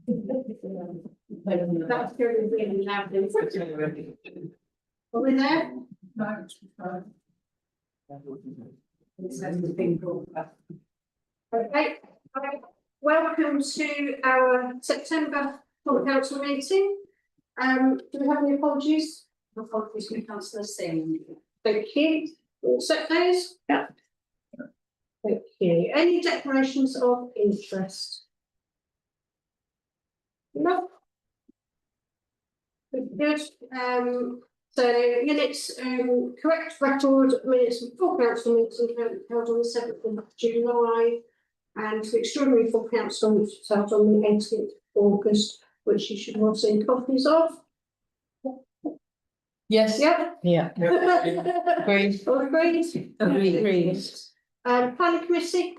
That's going really loud. Are we there? No. Okay. Welcome to our September County Council meeting. Do we have any apologies? Apologies from Councillor Singh. Thank you. All set, those? Yeah. Thank you. Any declarations of interest? No. Good. So minutes, correct record minutes of full council meeting held on the 7th of July, and the extraordinary full council meeting held on the 18th of August, which you should have seen copies of. Yes. Yeah. Yeah. Agreed. All agreed? Agreed. Planning committee.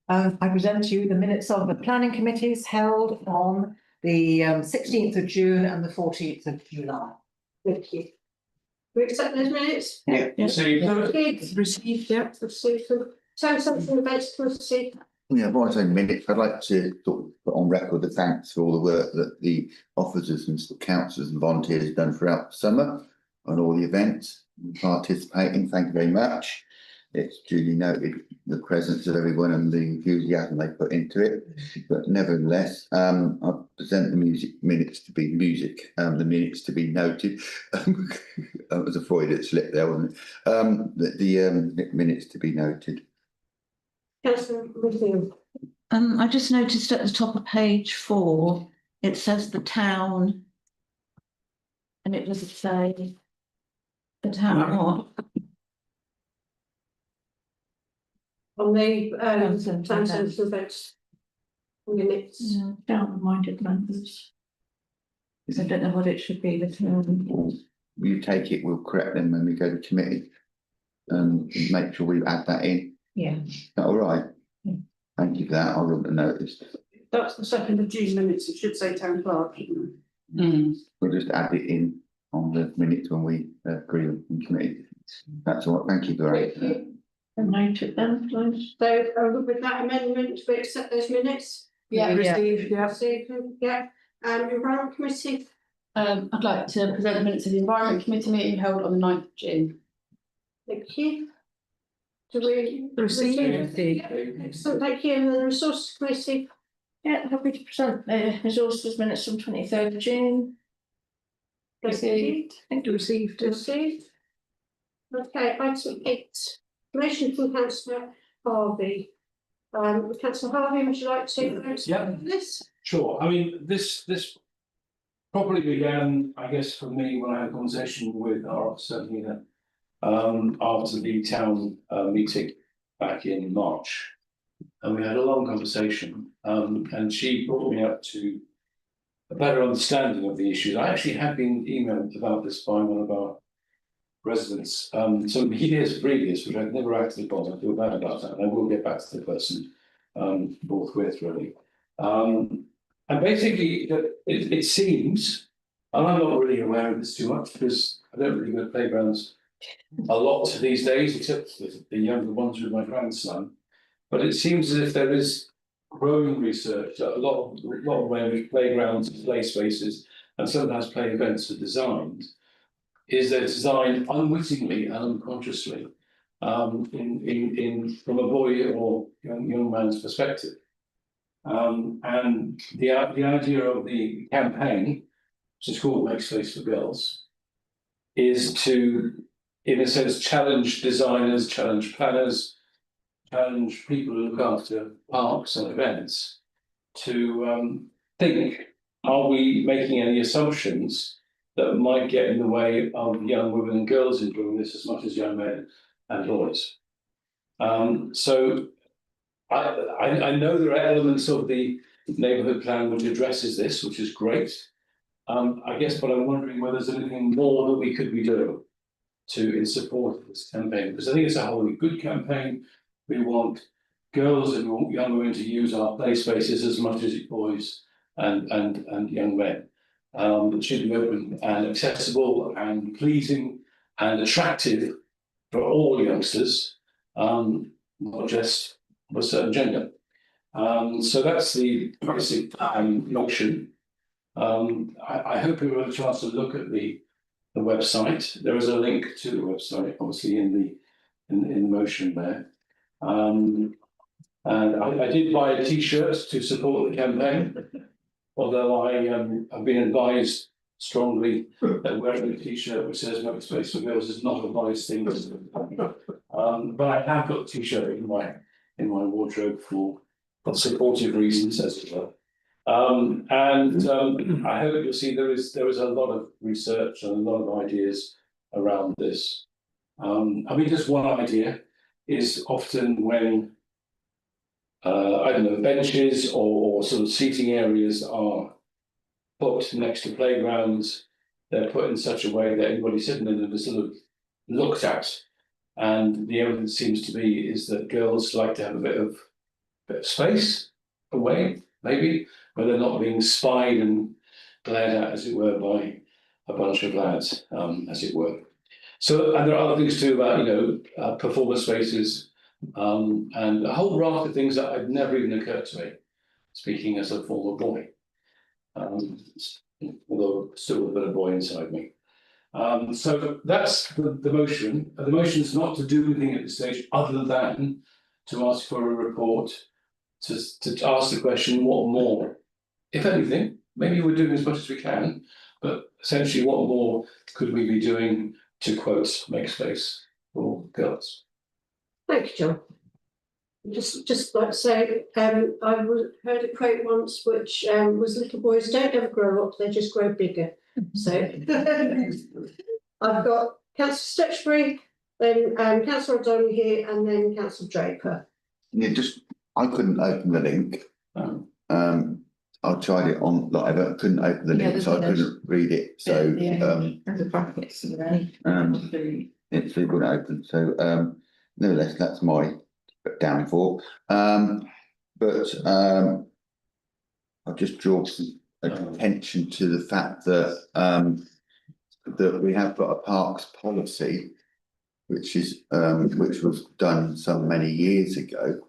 I present to you the minutes of the planning committees held on the 16th of June and the 14th of July. Thank you. We accept those minutes? Yeah. Received, yeah. Received them. Town Central Events Committee. Yeah, by saying minutes, I'd like to sort of put on record the thanks for all the work that the officers and councillors and volunteers have done throughout the summer on all the events and participating. Thank you very much. It's duly noted the presence of everyone and the enthusiasm they put into it. But nevertheless, I present the the minutes to be noted. That was a Freudian slip there, wasn't it? The minutes to be noted. Councillor Whittingham. I just noticed at the top of page 4, it says the town, and it doesn't say the town or. On the Town Central Events minutes. Yeah, town-minded members. I don't know what it should be, the town. You take it, we'll correct them when we go to committee and make sure we add that in. Yeah. Is that all right? Yeah. Thank you for that. I wouldn't have noticed. That's the 2nd of June minutes. It should say town clerk, shouldn't it? We'll just add it in on the minutes when we agree on committee. That's all right. Thank you for that. Noted then, please. So with that amendment, we accept those minutes. Yeah. Received, yeah. Received them, yeah. Environment Committee. I'd like to present the minutes of the Environment Committee meeting held on the 9th of June. Thank you. Do we Receive. Yeah, excellent, thank you. And the Resources Committee. Yeah, happy to present the resources minutes from 23rd of June. Received. I think received. Received. Okay, item 8. Motion from Councillor Harvey. Councillor Harvey, would you like to explain this? Sure. I mean, this probably began, I guess, for me when I had a conversation with our officer here after the town meeting back in March, and we had a long conversation. And she brought me up to a better understanding of the issues. I actually had been emailed about this by one of our residents some years previous, which I've never acted upon. I feel bad about that, and I will get back to the person forthwith, really. And basically, it seems, and I'm not really aware of this too much because I don't really go to playgrounds a lot these days, except the younger ones with my grandson. But it seems as if there is growing research that a lot of ways playgrounds, play spaces, and sometimes play events are designed. They're designed unwittingly and unconsciously from a boy or young man's perspective. And the idea of the campaign, which is called Make Space for Girls, is to, in a sense, challenge designers, challenge planners, challenge people who look after parks and events to think, are we making any assumptions that might get in the way of young women and girls enjoying this as much as young men and boys? So I know there are elements of the neighbourhood plan which addresses this, which is great. I guess, but I'm wondering whether there's anything more that we could be doing in support of this campaign, because I think it's a wholly good campaign. We want girls and young women to use our play spaces as much as boys and young men. It should be open and accessible and pleasing and attractive for all youngsters, not just of a certain gender. So that's the basic motion. I hope you had a chance to look at the website. There is a link to the website, obviously in the motion there. And I did buy a T-shirt to support the campaign, although I have been advised strongly that wearing a T-shirt which says "Make Space for Girls" is not a wise thing to do. But I have got a T-shirt in my wardrobe for supportive reasons, as it were. I hope you'll see there is a lot of research and a lot of ideas around this. I mean, just one idea is often when I don't know, benches or sort of seating areas are put next to playgrounds, they're put in such a way that anybody sitting in them is sort of looked at. And the evidence seems to be is that girls like to have a bit of space away, maybe, where they're not being spied and glared at, as it were, by a bunch of lads, as it were. So, and there are other things too about, performance spaces, and a whole raft of things that had never even occurred to me, speaking as a former boy, although still a bit of boy inside me. So that's the motion. The motion is not to do anything at this stage other than to ask for a report, to ask the question, what more? If anything, maybe we're doing as much as we can, but essentially what more could we be doing to, quote, make space for girls? Thank you, John. Just like to say, I heard a quote once which was little boys don't ever grow up, they just grow bigger. So I've got Councillor Stutchbury, then Councillor O'Donnell here, and then Councillor Draper. Yeah, I couldn't open the link. I tried it on live, couldn't open the link, so I couldn't read it. So it's wouldn't open. So nevertheless, that's my downfall. But I'll just draw attention to the fact that that we have got a parks policy, which was done so many years ago.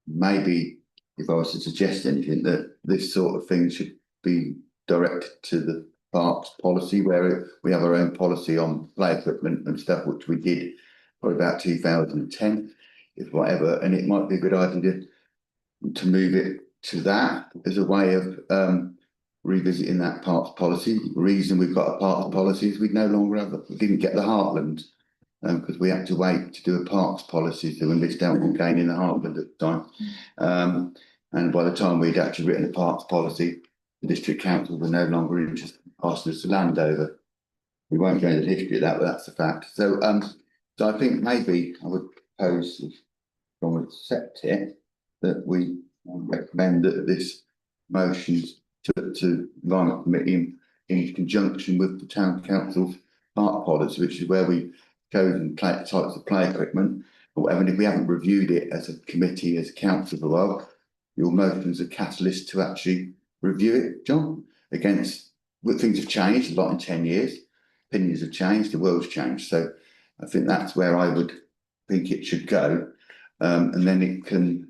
Maybe if I was to suggest anything, that this sort of thing should be directed to the parks policy, where we have our own policy on play equipment and stuff, which we did for about 2010, if whatever, and it might be a good idea to move it to that as a way of revisiting that parks policy. The reason we've got a parks policy is we no longer have we didn't get the Heartland, because we had to wait to do a parks policy, so we missed out on gaining the Heartland at the time. And by the time we'd actually written a parks policy, the district council were no longer interested in passing us the land over. We won't go into the history of that, but that's a fact. So so I think maybe I would propose, if one would accept it, that we recommend that this motion to Environment Committee in conjunction with the Town Council's park policy, which is where we've chosen types of play equipment or whatever. And if we haven't reviewed it as a committee, as a council for a while, your motion's a catalyst to actually review it, John, against what things have changed a lot in 10 years. Opinions have changed, the world's changed. So I think that's where I would think it should go. And then it can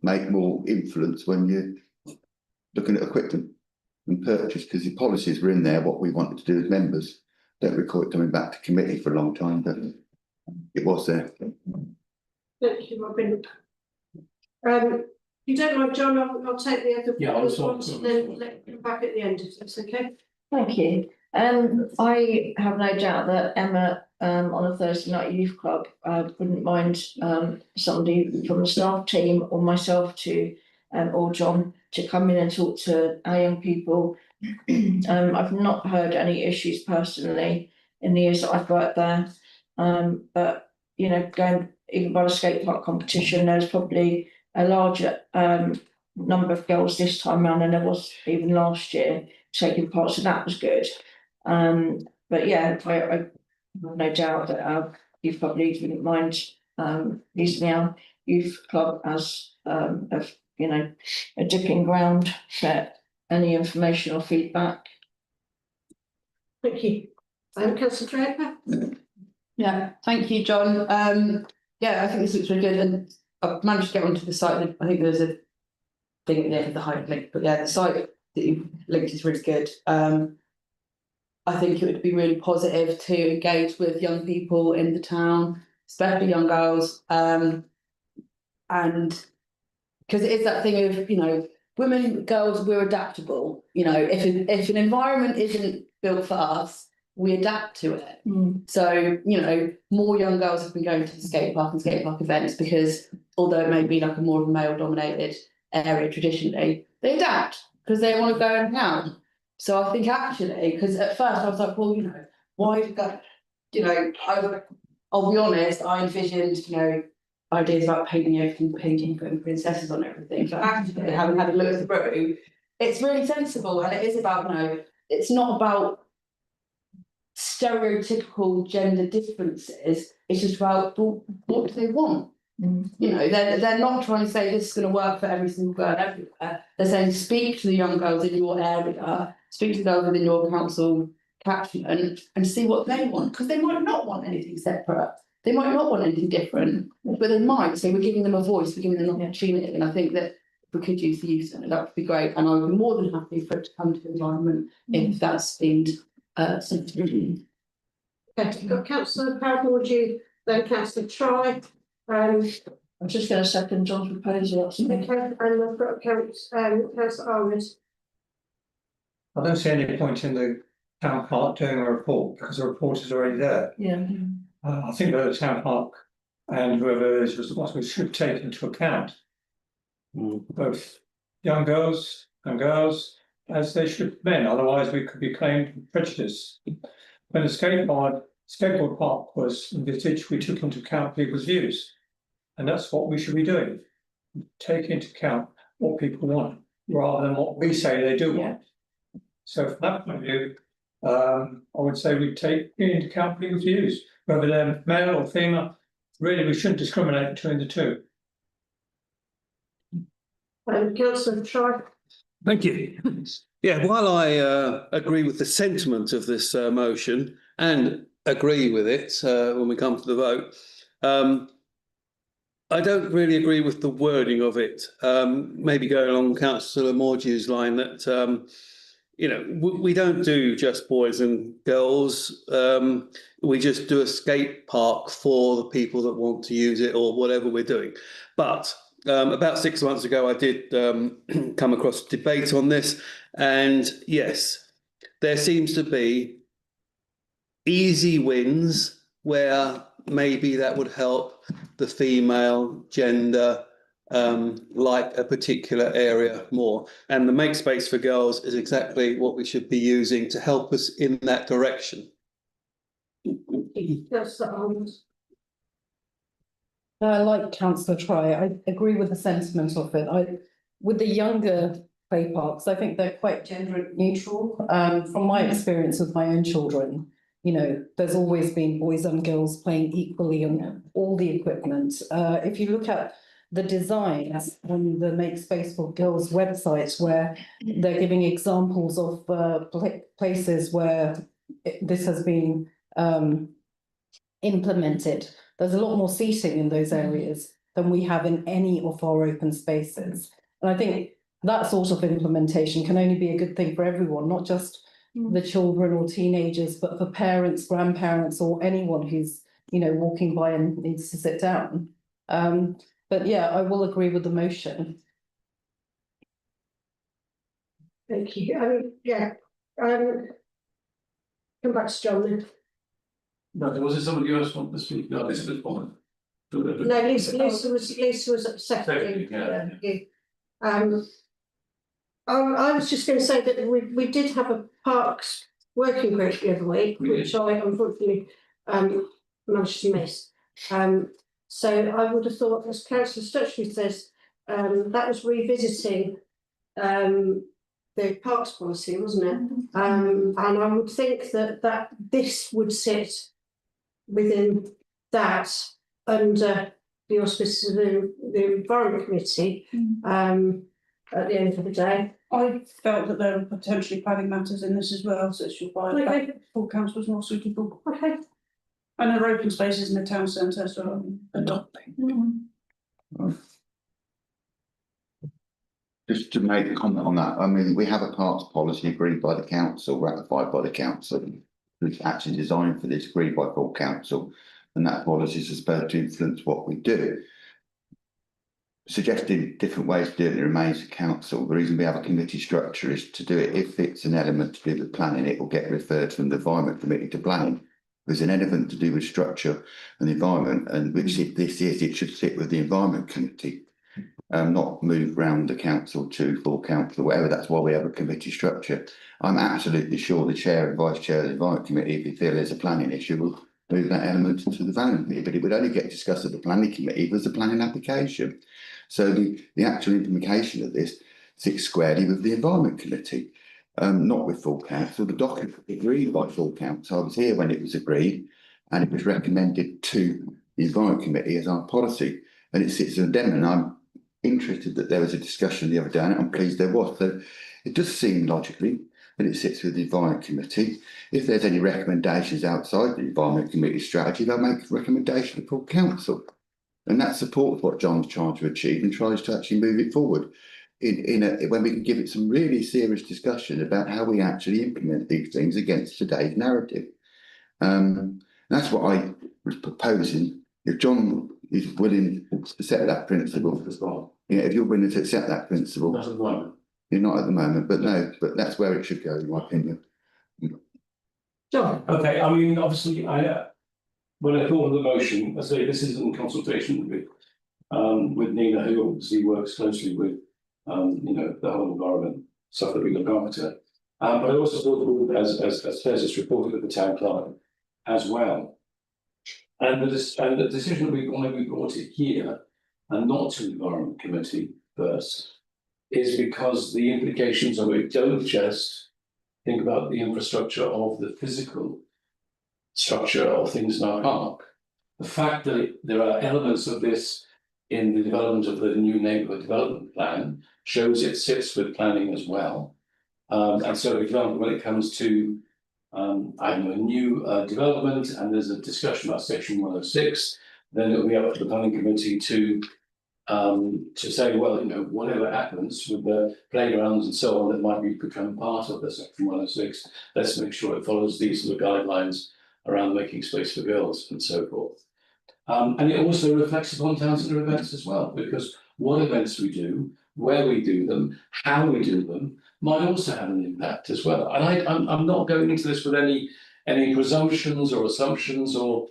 make more influence when you're looking at equipment and purchase, because the policies were in there, what we wanted to do as members. Don't recall it coming back to committee for a long time, but it was there. Thank you, Robin. If you don't mind, John, I'll take the other ones and then let you back at the end, if that's okay. Thank you. I have no doubt that Emma on a Thursday night youth club wouldn't mind somebody from the staff team or myself to or John to come in and talk to our young people. I've not heard any issues personally in the years that I've worked there, but you know, going even by the skate park competition, there's probably a larger number of girls this time around than there was even last year taking part, so that was good. But yeah, I have no doubt that youth club leads wouldn't mind using our youth club as you know, a dipping ground for any information or feedback. Thank you. Councillor Draper. Yeah, thank you, John. Yeah, I think this looks really good, and I've managed to get onto the site. I think there's a thing at the end of the hyperlink, but yeah, the site that you linked is really good. I think it would be really positive to engage with young people in the town, especially young girls. And because it is that thing of, you know, women, girls, we're adaptable. You know, if an environment isn't built for us, we adapt to it. So, you know, more young girls have been going to the skate park and skate park events because although it may be like a more of a male dominated area traditionally, they adapt because they want to go and town. So I think actually, because at first I was like, well, you know, why go? You know, I'll be honest, I envisioned, you know, ideas about painting everything, putting princesses on everything. But actually, having had a look through, it's really sensible, and it is about, you know, it's not about stereotypical gender differences. It's just about, well, what do they want? You know, they're not trying to say this is going to work for every single girl everywhere. They're saying speak to the young girls in your area, speak to the girls within your council catchment, and see what they want, because they might not want anything separate. They might not want anything different, but they might. So we're giving them a voice, we're giving them an opportunity, and I think that if we could use the youth centre, that would be great. And I would be more than happy for it to come to the environment if that's deemed something. Okay, you've got councillor Parry, then councillor Try. I'm just going to second John's proposal. Okay, and I've got councillor Arwood. I don't see any point in the town clerk doing a report because the report is already there. Yeah. I think that the town clerk and whoever is responsible should take into account both young girls and girls as they should men. Otherwise, we could be claimed prejudice. When the skateboard park was envisaged, we took into account people's views, and that's what we should be doing. Take into account what people want rather than what we say they do want. So from that point of view, I would say we take into account people's views, whether they're male or female. Really, we shouldn't discriminate between the two. Councillor Try. Thank you. Yeah, while I agree with the sentiment of this motion and agree with it when we come to the vote, I don't really agree with the wording of it. Maybe going along Councillor Mordew's line that, you know, we don't do just boys and girls. We just do a skate park for the people that want to use it or whatever we're doing. But about 6 months ago, I did come across a debate on this. And yes, there seems to be easy wins where maybe that would help the female gender like a particular area more. And the Make Space for Girls is exactly what we should be using to help us in that direction. Councillor Arwood. Like Councillor Try, I agree with the sentiment of it. With the younger play parks, I think they're quite gender neutral. From my experience with my own children, you know, there's always been boys and girls playing equally on all the equipment. If you look at the designs on the Make Space for Girls website, where they're giving examples of places where this has been implemented, there's a lot more seating in those areas than we have in any of our open spaces. And I think that sort of implementation can only be a good thing for everyone, not just the children or teenagers, but for parents, grandparents, or anyone who's, you know, walking by and needs to sit down. But yeah, I will agree with the motion. Thank you. Come back to John then. No, was it somebody else want to speak? No, this was one. No, Lisa was seconding. I was just going to say that we did have a parks working group the other week, which I unfortunately managed to miss. So I would have thought, as Councillor Stutchley says, that was revisiting the parks policy, wasn't it? And I would think that this would sit within that under the auspices of the Environment Committee at the end of the day. I felt that there were potentially planning matters in this as well, so it should buy back for councillors more suitable. Okay. And there are open spaces in the town centre, so I'm adopting. Just to make a comment on that, I mean, we have a parks policy agreed by the council, ratified by the council, which is actually designed for this, agreed by full council, and that policy is supposed to influence what we do. Suggesting different ways to do it remains the council. The reason we have a committee structure is to do it. If it's an element to do with planning, it will get referred from the environment committee to planning. If there's an element to do with structure and the environment, and which this is, it should sit with the environment committee. Not move round the council to full council, whatever. That's why we have a committee structure. I'm absolutely sure the chair and vice chair of the environment committee, if you feel there's a planning issue, will move that element to the planning committee, but it would only get discussed at the planning committee if there's a planning application. So the actual implementation of this sits squarely with the environment committee, not with full council. The document was agreed by full council. I was here when it was agreed, and it was recommended to the environment committee as our policy, and it sits with them. And I'm interested that there was a discussion the other day, and I'm pleased there was. So it does seem logically that it sits with the environment committee. If there's any recommendations outside the environment committee strategy, they'll make a recommendation to full council, and that supports what John's trying to achieve and tries to actually move it forward when we can give it some really serious discussion about how we actually implement these things against today's narrative. That's what I was proposing. If John is willing to set that principle as well, if you're willing to accept that principle. Not at the moment. You're not at the moment, but no, but that's where it should go, in my opinion. John, Okay, I mean, obviously, when I thought of the motion, I say this is in consultation with Nina, who obviously works closely with, the whole environment stuff that we look after. But I also thought, as Fez has reported with the town clerk as well. And the decision that why we brought it here and not to the environment committee first is because the implications of it don't just think about the infrastructure of the physical structure of things in our park. The fact that there are elements of this in the development of the new neighbourhood development plan shows it sits with planning as well. And so, for example, when it comes to a new development and there's a discussion about section 106, then it'll be up to the planning committee to say, well, whatever happens with the playgrounds and so on that might become part of the section 106, let's make sure it follows these sort of guidelines around making space for girls and so forth. And it also reflects upon town centre events as well, because what events we do, where we do them, how we do them, might also have an impact as well. And I'm not going into this with any presumptions or assumptions or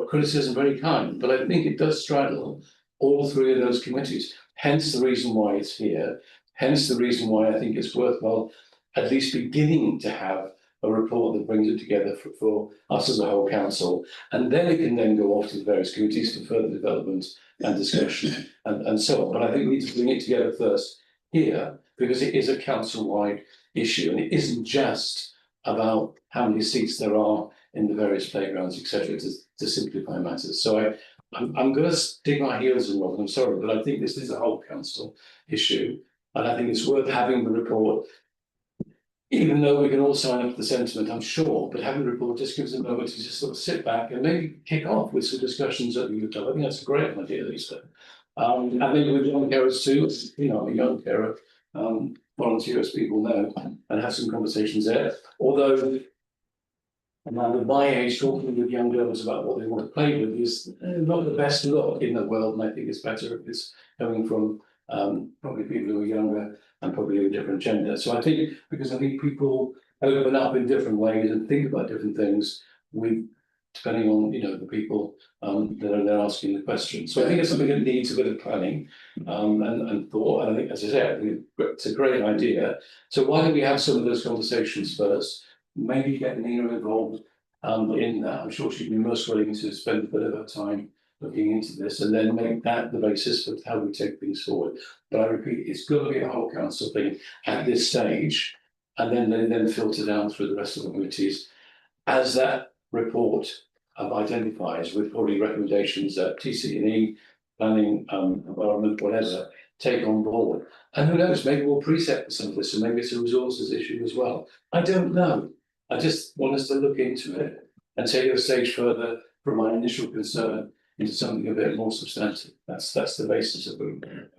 criticism of any kind, but I think it does straddle all three of those committees. Hence the reason why it's here. Hence the reason why I think it's worthwhile at least beginning to have a report that brings it together for us as a whole council, and then it can then go off to the various committees for further development and discussion and so on. But I think we need to bring it together first here, because it is a council-wide issue, and it isn't just about how many seats there are in the various playgrounds, etc., to simplify matters. So I'm going to stick my heels in, Rob, I'm sorry, but I think this is a whole council issue, and I think it's worth having the report. Even though we can all sign up to the sentiment, I'm sure, but having the report just gives them a moment to just sort of sit back and maybe kick off with some discussions that we would have. I think that's a great idea, Lisa. And maybe with young carers too, I'm a young carer, volunteer as people know, and have some conversations there. Although, at my age, talking with young girls about what they want to play with is not the best look in the world, and I think it's better if it's coming from probably people who are younger and probably of a different gender. So I think, because I think people open up in different ways and think about different things depending on, the people that are there asking the question. So I think it's something that needs a bit of planning and thought. And I think, as I said, I think it's a great idea. So why don't we have some of those conversations first? Maybe get Nina involved in that. I'm sure she'd be most willing to spend a bit of her time looking into this, and then make that the basis of how we take things forward. But I repeat, it's got to be a whole council thing at this stage, and then filter down through the rest of the committees as that report identifies, with probably recommendations that TC&E, planning, environment, whatever, take on board. And who knows, maybe we'll precept for some of this, and maybe it's a resources issue as well. I don't know. I just want us to look into it and take it a stage further from my initial concern into something a bit more substantive. That's the basis of the motion.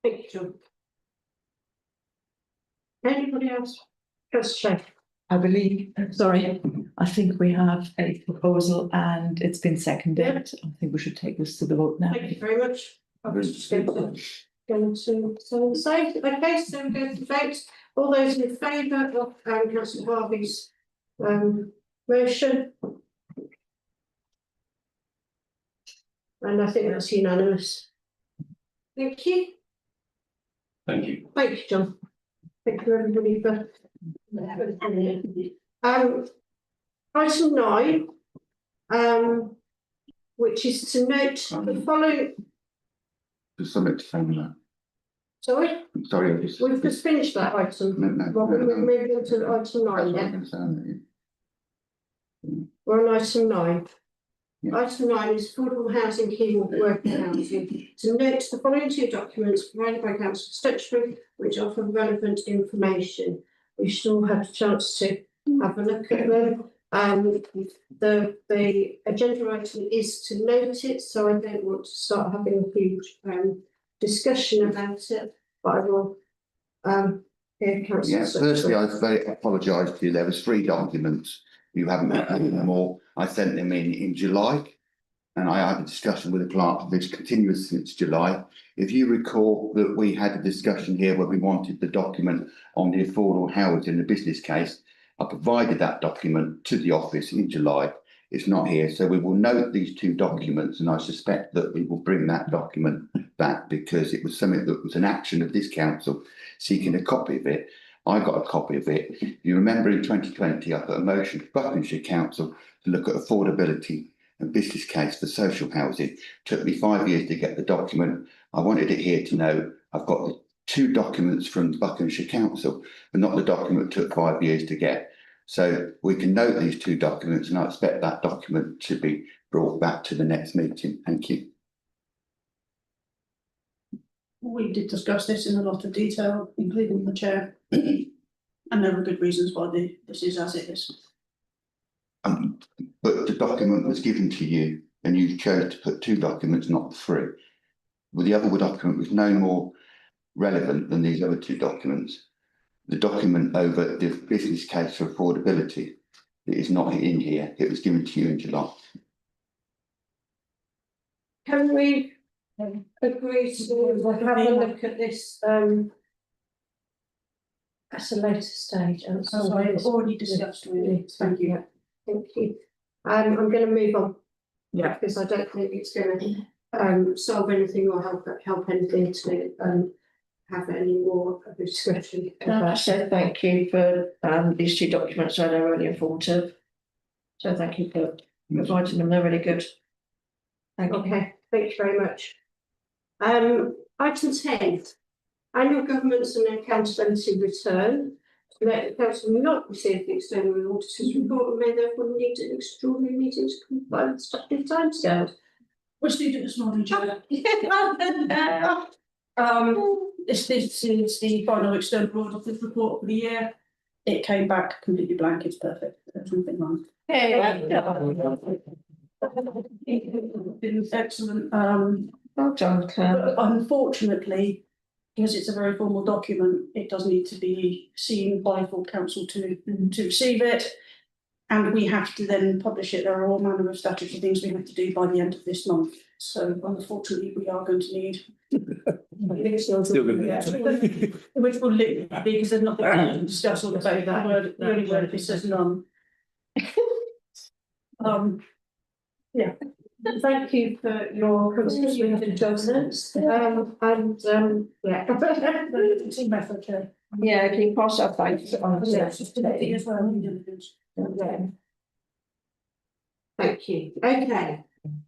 Thank you, John. Anybody else? Just check. I believe, sorry, I think we have a proposal and it's been seconded. I think we should take this to the vote now. Thank you very much. I was just going to so the same. Okay, so we go to vote. All those in favour of Councillor Harvey's motion. And I think that's unanimous. Thank you. Thank you. Thank you, John. Thank you, everybody, for. Item 9, which is to note the following. There's something to say on that. Sorry, I'm sorry, I just. we've just finished that item. Well, we're moving on to item 9, That's what I'm yeah. gonna say on it. We're on item 9. Yeah. Item 9 is affordable housing, key working housing. To note the following 2 documents provided by Councillor Stutchbury, which offer relevant information. We should all have a chance to have a look at them. The agenda item is to note it, so I don't want to start having a huge discussion about it, but I will hear Councillor Yeah, Stutchbury. firstly, I very apologise to you. There was 3 documents. You haven't had them all. I sent them in July. And I had a discussion with the clerk that's continuous since July. If you recall that we had a discussion here where we wanted the document on the affordable housing in the business case, I provided that document to the office in July. It's not here, so we will note these 2 documents, and I suspect that we will bring that document back because it was something that was an action of this council seeking a copy of it. I got a copy of it. You remember in 2020, I put a motion to Buckingham Council to look at affordability and business case for social housing. Took me 5 years to get the document. I wanted it here to know I've got the 2 documents from Buckingham Council, but not the document took 5 years to get. So we can note these 2 documents, and I expect that document to be brought back to the next meeting. Thank you. We did discuss this in a lot of detail, including the chair. And there were good reasons why this is as it is. But the document was given to you and you chose to put 2 documents, not 3. Well, the other document was no more relevant than these other 2 documents. The document over the business case for affordability, it is not in here. It was given to you in July. Can we agree to have a look at this at a later stage? And As I've already discussed with you. Thank you. Thank you. I'm going to move on. Yeah. Because I don't think it's going to solve anything or help anything to have any more of a discussion. Can I just say thank you for these 2 documents, so they're really informative. So thank you for providing them, they're really good. Thank you. Okay, thank you very much. Item 10, annual governance and accountability return. Let the council not receive the external auditor's report and may therefore need an extraordinary meeting to comply with statutory timescales. We're did it this morning, Chair. This is the final external auditor's report for the year. It came back completely blank. It's perfect. There's nothing wrong. It was excellent. Well done, Claire. But unfortunately, because it's a very formal document, it does need to be seen by full council to receive it. And we have to then publish it. There are all manner of statutory things we have to do by the end of this month. So unfortunately, we are going to need. Which will look because there's nothing to discuss all about that word. The only word it says none. Yeah. Thank you for your contribution to governance. Yeah. Team effort, Chair. Yeah, can you pass that thanks on? As well. Thank you. Okay.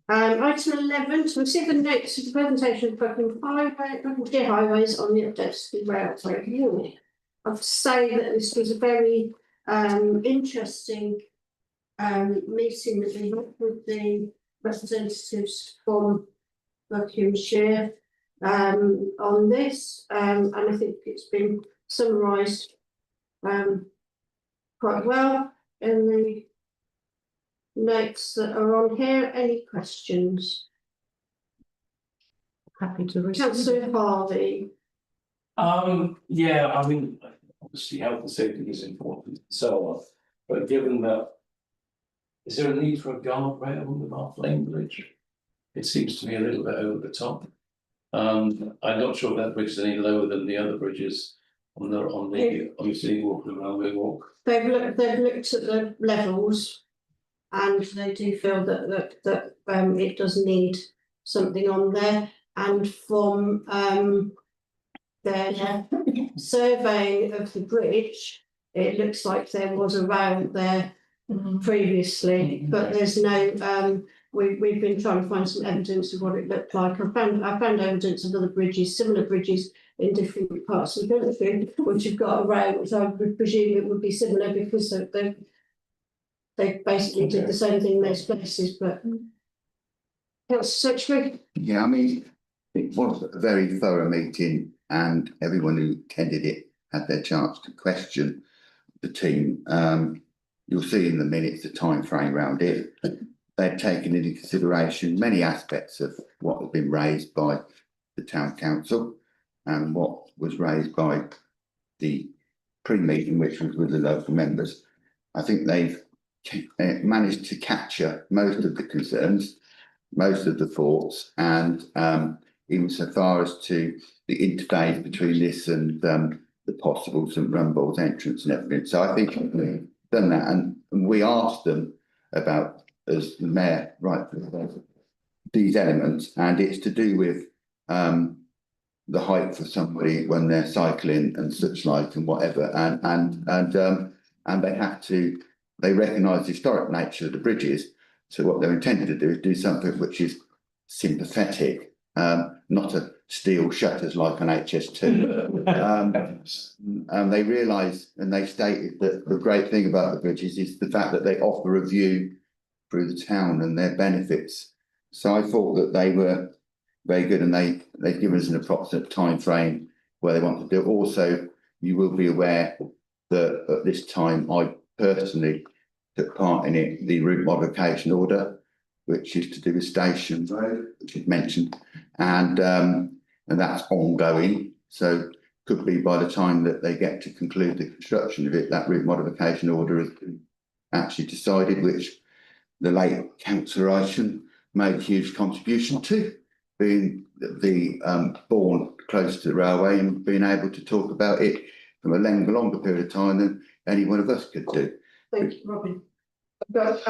Item 11, to receive the notes of the presentation of Buckingham highways on the updates to the railway. I have to say that this was a very interesting meeting that we had with the representatives from Buckinghamshire on this, and I think it's been summarised quite well in the notes that are on here. Any questions? Happy to receive. Councillor Harvey. Yeah, I mean, obviously health and safety is important and so on, but given that. Is there a need for a guardrail on the Bath Lane Bridge? It seems to me a little bit over the top. I'm not sure if that bridge is any lower than the other bridges on the City Walk and Railway Walk. They've looked at the levels, and they do feel that it does need something on there, and from their surveying of the bridge, it looks like there was a rail there previously, but there's no, we've been trying to find some evidence of what it looked like. I found evidence of other bridges, similar bridges in different parts of the country, which have got a rail, which I would presume it would be similar because they basically did the same thing in those places, but. Councillor Secretary? Yeah, I mean, it was a very thorough meeting and everyone who attended it had their chance to question the team. You'll see in the minutes the time frame around it. They've taken into consideration many aspects of what has been raised by the town council and what was raised by the pre-meeting, which was with the local members. I think they've managed to capture most of the concerns, most of the thoughts, and even so far as to the interface between this and the possible St Rumbold's entrance and everything. So I think we've done that, and we asked them about, as the mayor rightly said, these elements, and it's to do with the height for somebody when they're cycling and such like and whatever, and they recognise the historic nature of the bridges. So what they're intended to do is do something which is sympathetic, not a steel shutters like on HS2. And they realise, and they stated that the great thing about the bridges is the fact that they offer a view through the town and their benefits. So I thought that they were very good, and they've given us an approximate time frame where they want to do it. Also, you will be aware that at this time I personally took part in it, the route modification order, which is to do with Station Road, which is mentioned, and that's ongoing. So could be by the time that they get to conclude the construction of it, that route modification order has been actually decided, which the late Councillor Isham made a huge contribution to, being born close to the railway and being able to talk about it from a longer period of time than any one of us could do. Thank you, Robin. I've got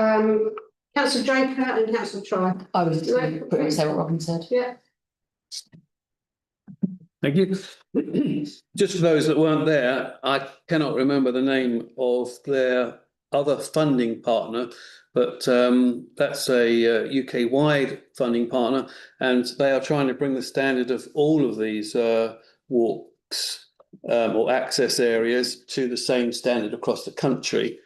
Councillor Draper and Councillor Troy. I was just going to say what Robin said. Yeah. Thank you. Just for those that weren't there, I cannot remember the name of their other funding partner, but that's a UK-wide funding partner, and they are trying to bring the standard of all of these walks or access areas to the same standard across the country.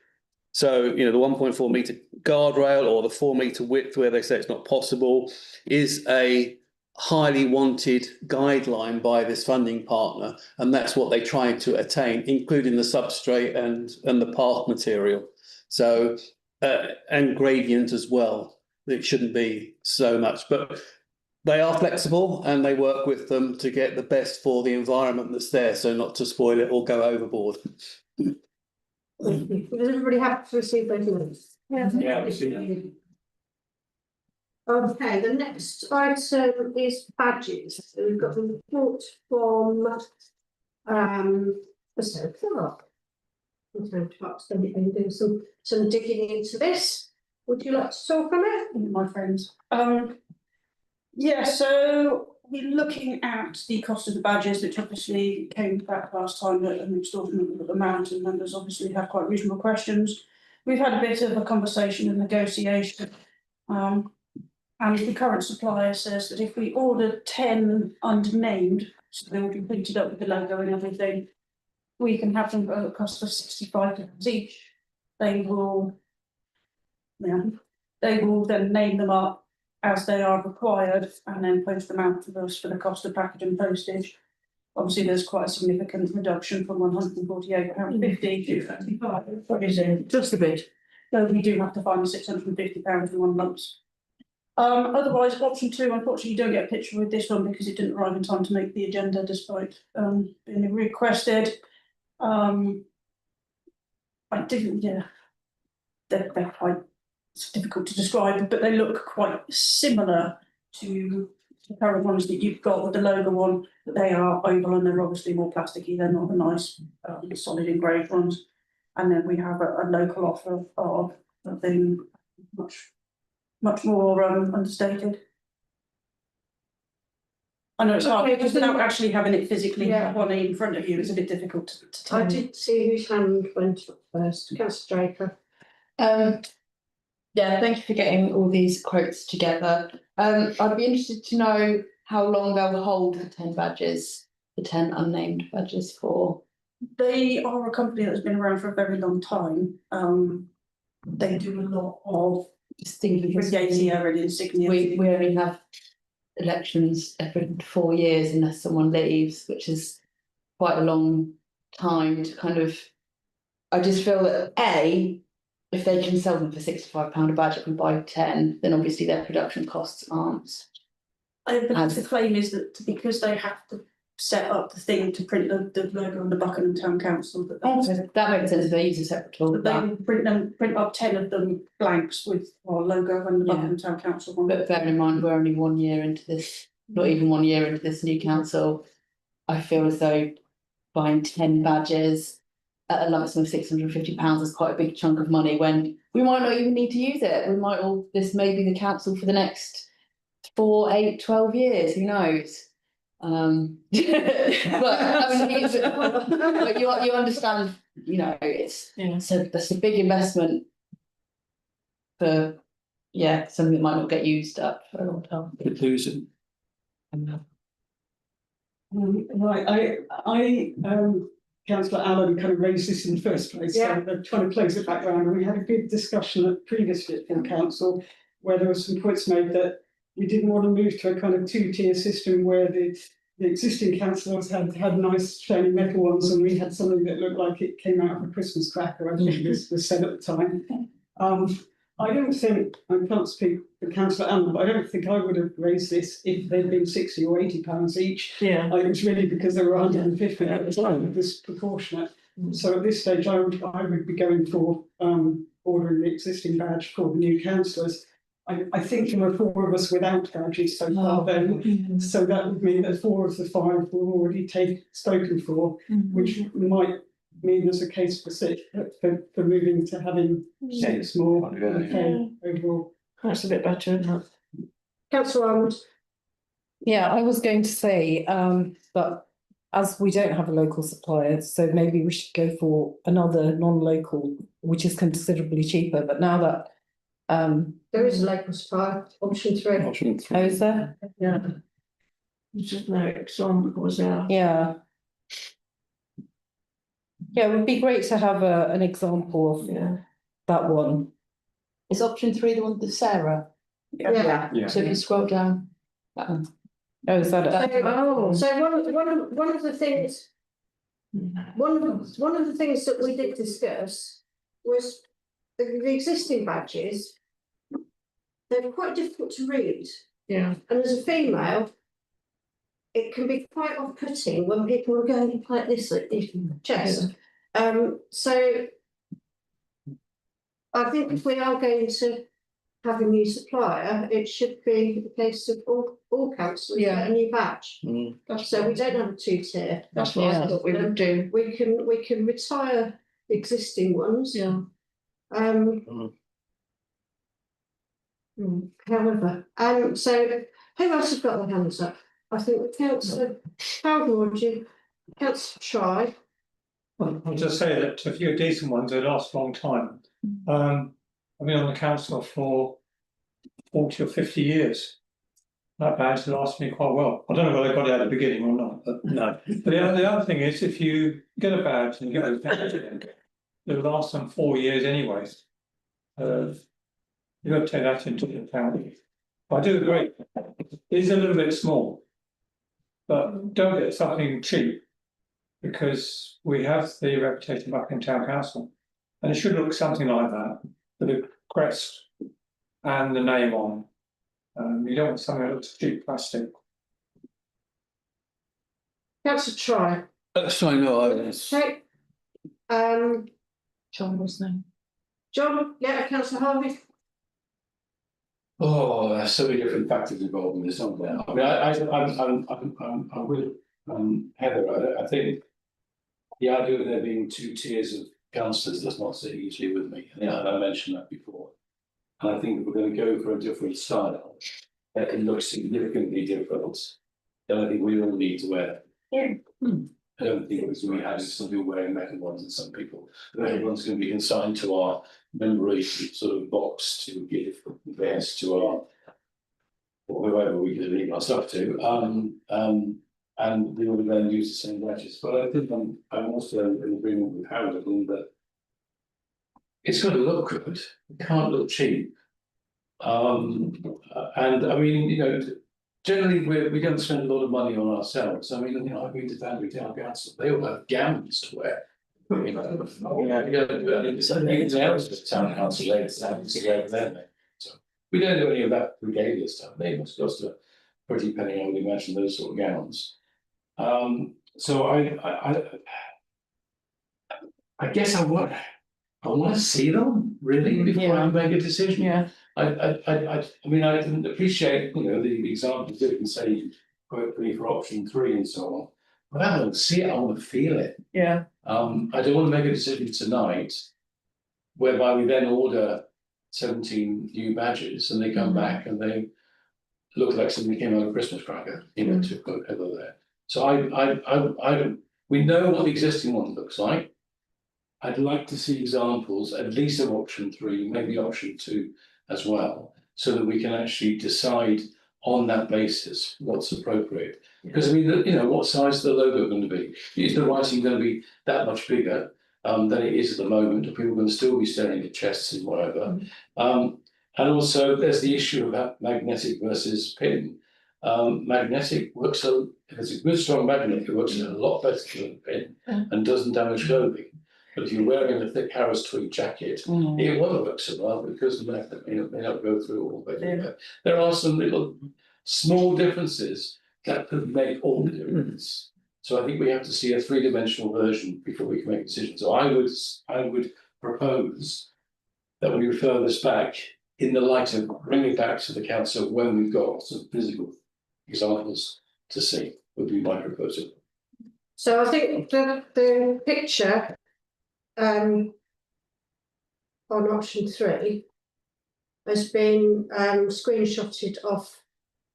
So, you know, the 1.4 metre guardrail or the 4 metre width where they say it's not possible is a highly wanted guideline by this funding partner, and that's what they try to attain, including the substrate and the path material. So and gradient as well. It shouldn't be so much, but they are flexible and they work with them to get the best for the environment that's there, so not to spoil it or go overboard. Does everybody have to receive those minutes? Yeah, we see that. Okay, the next item is badges. So we've got the report from Sarah Clark. Doing some digging into this. Would you like to talk on it? My friends. Yeah, so we're looking at the cost of the badges, which obviously came back last time at an extortionate amount, and members obviously had quite reasonable questions. We've had a bit of a conversation and negotiation. And the current supplier says that if we order 10 unnamed, so they will be printed up with the logo and everything, we can have them at a cost of £65 each. They will then name them up as they are required and then post them out to us for the cost of package and postage. Obviously, there's quite a significant reduction from £148.50 to £55. What is it? Just a bit. So we do have to find the £650 in one lump. Otherwise, option 2, unfortunately, you don't get a picture with this one because it didn't arrive in time to make the agenda despite being requested. I didn't, yeah. They're quite, it's difficult to describe, but they look quite similar to the current ones that you've got with the logo on, but they are oval and they're obviously more plasticky. They're not the nice solid engraved ones. And then we have a local offer of something much more understated. I know it's hard Okay, because without actually having it physically one in front of you, it's a bit difficult to tell. I did see whose hand went up first, Councillor Draper. Yeah, thank you for getting all these quotes together. I'd be interested to know how long they'll hold the 10 badges, the 10 unnamed badges for. They are a company that's been around for a very long time. They do a lot of regalia and insignia. We only have elections every 4 years unless someone leaves, which is quite a long time to kind of. I just feel that if they can sell them for £65 a badge, if we buy 10, then obviously their production costs aren't. The claim is that because they have to set up the thing to print the logo on the Buckingham Town Council, that makes sense. They use a separate tool. That they will print up 10 of them blanks with our logo and the Buckingham Town Council on. But bearing in mind we're only 1 year into this, not even 1 year into this new council, I feel as though buying 10 badges at a lump sum of £650 is quite a big chunk of money when we might not even need to use it. We might this may be the council for the next 4, 8, 12 years, who knows? But I mean, but you understand, you know, so that's a big investment for something that might not get used up for a long time. Could lose it. Right, Councillor Allen kind of raised this in the first place, so I'm trying to close it back round, and we had a good discussion previously at full council where there were some points made that we didn't want to move to a kind of 2-tier system where the existing councillors had nice shiny metal ones and we had something that looked like it came out of a Christmas cracker, I think this was said at the time. I don't think, I can't speak for Councillor Allen, but I don't think I would have raised this if they'd been £60 or £80 each. Yeah. It was really because there were 150 at the time, it was proportionate. So at this stage, I would be going for ordering the existing badge for the new councillors. I think there were 4 of us without badges so far then, so that would mean that 4 of the 5 were already spoken for, which might mean there's a case for 6 for moving to having 6 more overall. That's a bit better, isn't it? Councillor Armand. Yeah, I was going to say, but as we don't have a local supplier, so maybe we should go for another non-local, which is considerably cheaper, but now that there is a local supplier, option 3. Option 3. Oh, is there? Yeah. Just no examples there. Yeah. Yeah, it would be great to have an example of that one. Is option 3 the one with Sarah? Yeah. So if you scroll down, that one. Oh, is that it? So one of the things, one of the things that we did discuss was the existing badges. They're quite difficult to read. Yeah. And as a female, it can be quite off-putting when people are going like this at the chest. So I think if we are going to have a new supplier, it should be a case of all councillors get a new badge. So we don't have a 2-tier. That's what I thought we would do. We can retire existing ones. Yeah. However, so who else has got their hands up? I think the councillor, Howden, would you? Councillor Try. I'll just say that a few decent ones, they last a long time. I've been on the council for 40 or 50 years. That badge lasts me quite well. I don't know whether I got it at the beginning or not, but no. But the other thing is, if you get a badge and you get a badge in, it'll last them 4 years anyway. You've got to take that into account. I do agree. It is a little bit small, but don't get something cheap because we have the reputation back in Town Council, and it should look something like that with a crest and the name on. You don't want something that looks cheap plastic. Councillor Try. Sorry, no, I was. Okay. John was no. John, yeah, Councillor Harvey. Oh, there's so many different factors involved in this, aren't there? I mean, I'm with Heather. I think the idea of there being two tiers of councillors does not sit easily with me. And I mentioned that before. And I think if we're going to go for a different style that can look significantly different, then I think we all need to wear. Yeah. I don't think it's going to be having some people wearing metal ones and some people. Everyone's going to be consigned to our memory sort of box to give theirs to our whoever we can leave our stuff to. And we will then use the same badges. But I think I'm also in agreement with Howard that it's got to look good. It can't look cheap. And I mean, you know, generally we don't spend a lot of money on ourselves. I mean, you know, I've been to Danbury Town Council, they all have gowns to wear. You know, town council ladies have to go there. So we don't do any of that regalia stuff. They must cost a pretty penny, I would imagine, those sort of gowns. So I guess I want to see them really before I make a decision. Yeah. I mean, I didn't appreciate, you know, the examples that can say, quote me for option 3 and so on. But I don't see it, I want to feel it. Yeah. I don't want to make a decision tonight whereby we then order 17 new badges and they come back and they look like somebody came out of a Christmas cracker, you know, to put Heather there. So we know what the existing one looks like. I'd like to see examples, at least of option 3, maybe option 2 as well, so that we can actually decide on that basis what's appropriate. Because I mean, you know, what size is the logo going to be? Is the writing going to be that much bigger than it is at the moment? Are people going to still be staring at chests and whatever? And also, there's the issue about magnetic versus pin. Magnetic works, if it's a good strong magnet, it works a lot better than a pin and doesn't damage clothing. But if you're wearing a thick Harris tweed jacket, it won't work so well because the magnet may not go through all the way. There are some little small differences that could make all the difference. So I think we have to see a 3-dimensional version before we can make a decision. So I would propose that we refer this back in the light of bringing it back to the council when we've got some physical examples to see, would be my proposal. So I think the picture on option 3 has been screenshotted off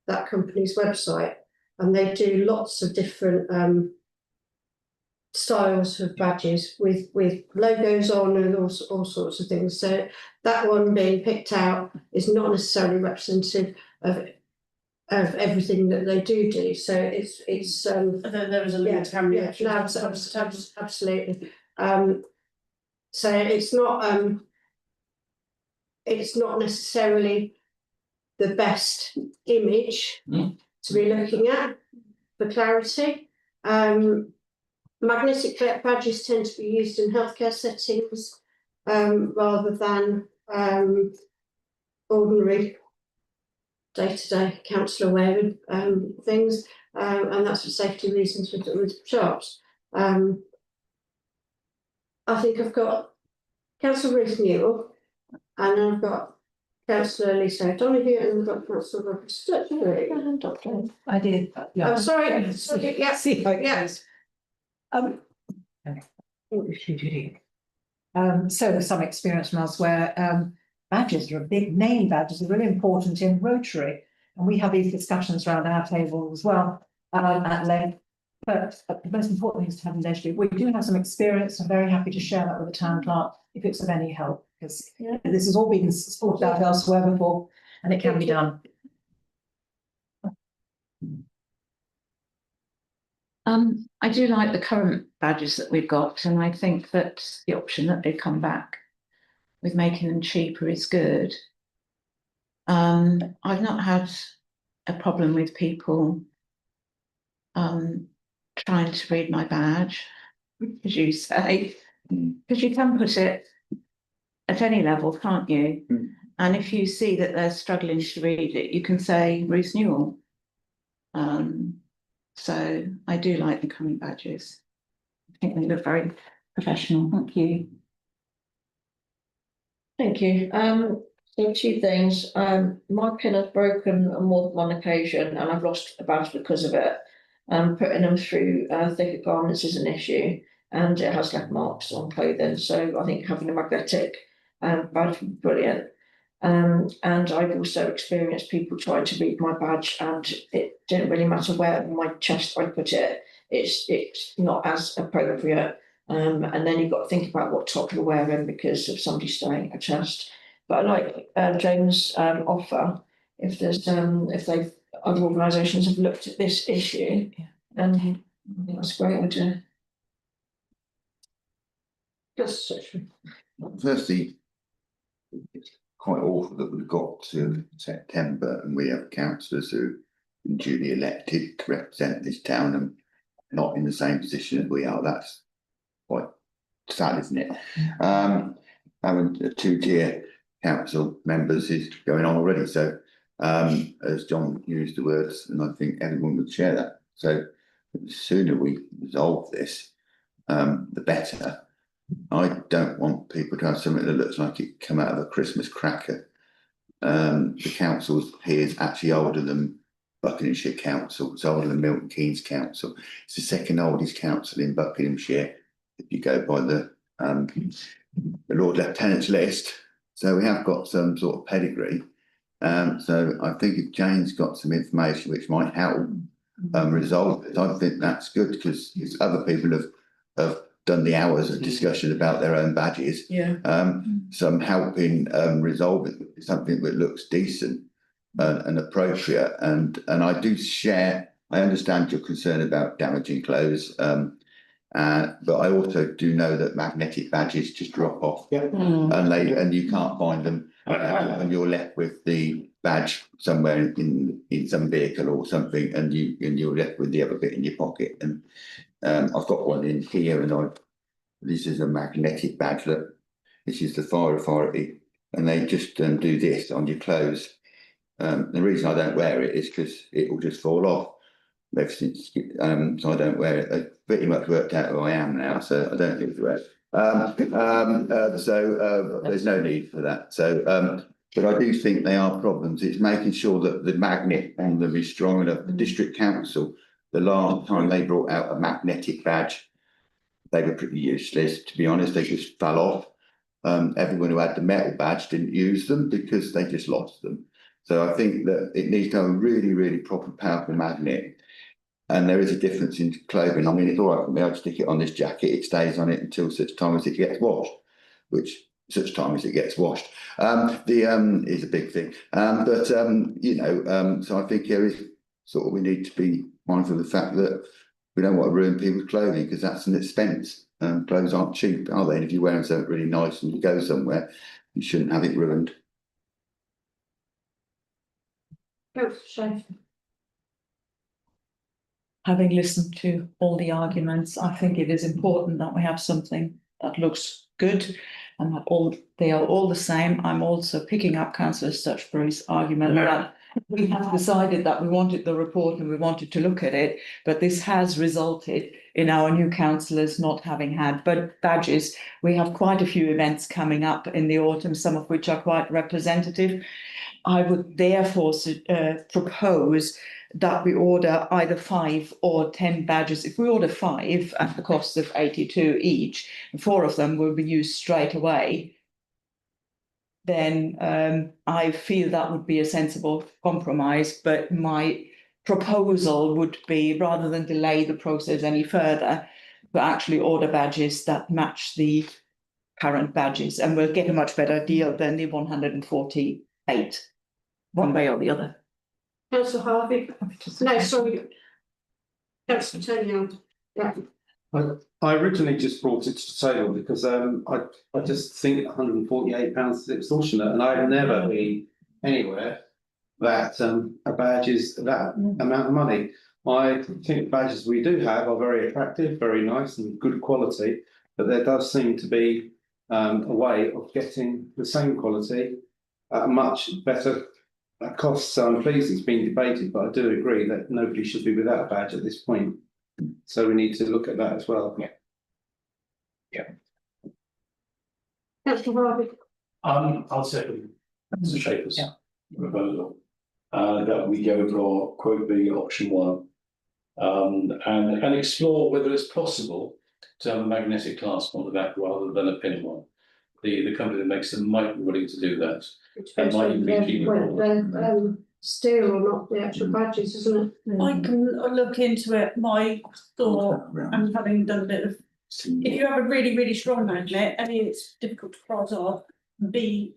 that company's website, and they do lots of different styles of badges with logos on and all sorts of things. So that one being picked out is not necessarily representative of everything that they do. So it's there was a limit to how many options. Absolutely. So it's not necessarily the best image to be looking at for clarity. Magnetic badges tend to be used in healthcare settings rather than ordinary day-to-day councillor wearing things, and that's for safety reasons with shops. I think I've got Councillor Ruth Newell, and then I've got Councillor Lisa O'Donoghue, and I've got Councillor Robert Sturgeon. I did. Yeah. I'm sorry. Yeah. See how it Yes. goes. So some experience from elsewhere. Badges are big name badges are really important in Rotary, and we have these discussions around our table as well at length. But the most important thing is to have leisure. We do have some experience. I'm very happy to share that with the town clerk if it's of any help, because this has all been sorted out elsewhere before, and it can be done. I do like the current badges that we've got, and I think that the option that they come back with making them cheaper is good. I've not had a problem with people trying to read my badge, as you say, because you can put it at any level, can't you? And if you see that they're struggling to read it, you can say Ruth Newell. So I do like the coming badges. I think they look very professional. Thank you. Thank you. So two things. My pin has broken on more than one occasion, and I've lost a badge because of it. Putting them through thicker garments is an issue, and it has left marks on clothing. So I think having a magnetic badge would be brilliant. And I've also experienced people trying to read my badge, and it didn't really matter where on my chest I put it. It's not as appropriate. And then you've got to think about what top you're wearing because of somebody staring at a chest. But I like James' offer. If there's if other organisations have looked at this issue, then I think that's a great idea. Just Firstly, it's quite awful that we've got to September and we have councillors who have been duly elected to represent this town and not in the same position as we are. That's quite sad, isn't it? Having a two-tier council members is going on already. So as John used the words, and I think everyone would share that. So the sooner we resolve this, the better. I don't want people to have something that looks like it come out of a Christmas cracker. The council's here is actually older than Buckinghamshire Council. It's older than Milton Keynes Council. It's the second oldest council in Buckinghamshire if you go by the Lord Lieutenant's list. So we have got some sort of pedigree. So I think if Jane's got some information which might help resolve it, I think that's good because other people have done the hours of discussion about their own badges. Yeah. Some helping resolve it, something that looks decent and appropriate. And I do share, I understand your concern about damaging clothes. But I also do know that magnetic badges just drop off, and you can't find them, and you're left with the badge somewhere in some vehicle or something, and you're left with the other bit in your pocket. And I've got one in here, and this is a magnetic badge. Look, this is the fire authority, and they just do this on your clothes. The reason I don't wear it is because it will just fall off. So I don't wear it. They've pretty much worked out who I am now, so I don't need to wear it. So there's no need for that. So, but I do think they are problems. It's making sure that the magnet on them is strong enough. The district council, the last time they brought out a magnetic badge, they were pretty useless, to be honest. They just fell off. Everyone who had the metal badge didn't use them because they just lost them. So I think that it needs to have a really, really proper, powerful magnet. And there is a difference in clothing. I mean, it's all right for me. I'd stick it on this jacket. It stays on it until such time as it gets washed, which such time as it gets washed is a big thing. So I think there is sort of, we need to be mindful of the fact that we don't want to ruin people's clothing because that's an expense. Clothes aren't cheap, are they? And if you're wearing something really nice and you go somewhere, you shouldn't have it ruined. Having listened to all the arguments, I think it is important that we have something that looks good and that they are all the same. I'm also picking up Councillor Stutchbury's argument that we have decided that we wanted the report and we wanted to look at it, but this has resulted in our new councillors not having had badges. We have quite a few events coming up in the autumn, some of which are quite representative. I would therefore propose that we order either 5 or 10 badges. If we order 5 at the cost of 82 each, 4 of them will be used straight away, then I feel that would be a sensible compromise. But my proposal would be, rather than delay the process any further, to actually order badges that match the current badges, and we'll get a much better deal than the 148, one way or the other. Councillor Harvey? No, sorry. Councillor Tony. Yeah. I originally just brought it to the table because I just think £148 is extortionate, and I've never been anywhere that a badge is that amount of money. I think badges we do have are very attractive, very nice and good quality, but there does seem to be a way of getting the same quality at a much better cost. So I'm pleased it's been debated, but I do agree that nobody should be without a badge at this point. So we need to look at that as well. Councillor Harvey. I'll second Mr. Shaper's proposal. That we go for quote B option 1. And explore whether it's possible to have a magnetic clasp on the back rather than a pin one. The company that makes them might be willing to do that. And might even be cheaper. Whether steel or not, the actual badges, isn't it? I can look into it. My thought, and having done a bit of, if you have a really, really strong magnet, A, it's difficult to prise off, and B,